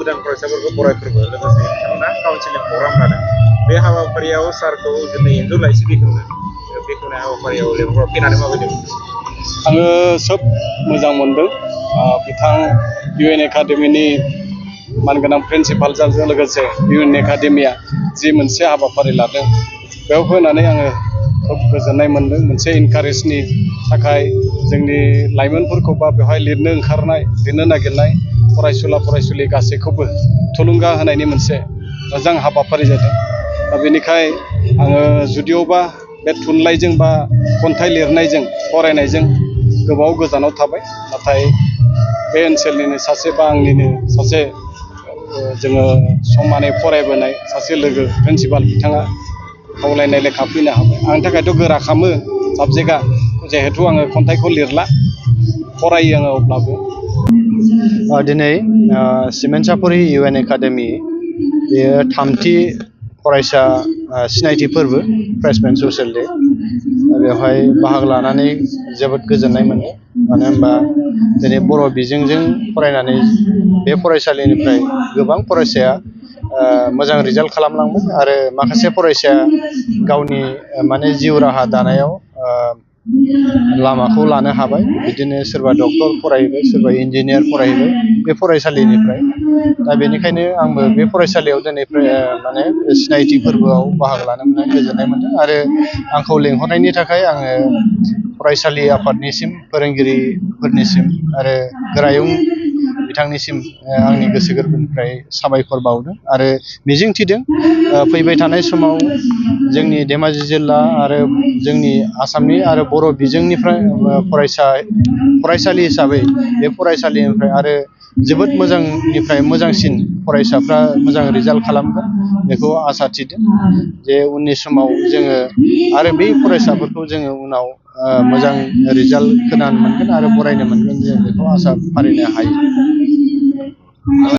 गोदान फरायसाफोरखौ बरायफोरबो लोगोसे बिथांमोना काउन्सिलिं प्रग्राम लादों। बे हाबाफारियाव सारखौ दिनै इन्जुर लाइसि बेखेवनाय हाबाफारियाव लेंहर फैनानै माबायदि मोनदों? आङो सोब मोजां मोनदों। बिथां UN एकाडेमिनि मानगोनां प्रिन्सिपालजों लोगोसे UN एकाडेमिया जि मोनसे हाबाफारि लादों बेयाव फैनानै आङो खोब गोजोननाय मोनदों। मोनसे इनकारेजनि थाखाय जोंनि लाइमोनफोरखौ बा बेवहाय लिरनो नागिरनाय फरायसुला फरायसुलि गासैखौबो थुलुंगा होनायनि मोनसे मोजां हाबाफारि जादों। दा बेनिखाय आङो जुदिअबा बे थुनलाइजों बा खन्थाइ लिरनायजों फरायनायजों गोबाव गोजानाव थाबाय, नाथाय बे ओनसोलनिनो सासे बा आंनिनो सासे जोङो समानै फरायबोनाय सासे लोगो प्रिन्सिपाल बिथाङा खावलायनाय लेखा फैनो हाबाय। आंनि थाखायथ' गोरा खालामो साबजेक्टआ, जिहेथु आङो खन्थाइखौ लिरला, फरायो आङो अब्लाबो। दिनै सिमेन्ट-सापरि UN एकाडेमि बेयो थामथि फरायसा सिनायथि फोरबो फ्रेशमेन ससियेल डे। बेवहाय बाहागो लानानै जोबोद गोजोननाय मोनो। मानो होनबा दिनै बर' बिजोंजों फरायनानै बे फरायसालिनिफ्राय गोबां फरायसाया मोजां रिजाल्ट खालामलांबाय आरो माखासे फरायसाया गावनि जिउ राहा दानायाव लामाखौ लानो हाबाय। बिदिनो सोरबा डक्टर फरायहैबाय, सोरबा इन्जिनियार फरायहैबाय बे फरायसालिनिफ्राय। दा बेनिखायनो आंबो बे फरायसालियाव दिनै सिनायथि फोरबोआव बाहागो लानो मोननानै गोजोननाय मोनदों आरो आंखौ लेंहरनायनि थाखाय आङो फरायसालि आफादनिसिम, फोरोंगिरिफोरनिसिम आरो गोरायुं बिथांनिसिम आंनि गोसो गोरबोनिफ्राय साबायखर बावदों आरो मिजिंथिदों फैबाय थानाय समाव जोंनि धेमाजि जिल्ला आरो जोंनि आसामनि आरो बर' बिजोंनिफ्राय फरायसालि हिसाबै बे फरायसालिनिफ्राय आरो जोबोद मोजांनिफ्राय मोजांसिन फरायसाफ्रा मोजां रिजाल्ट खालामगोन बेखौ आसा थिदों। जे उननि समाव जोङो आरो बै फरायसाफोरखौ जोङो उनाव मोजां रिजाल्ट खोनानो मोनगोन आरो बरायनो मोनगोन, जों बेखौ आसा फारिनो हायो।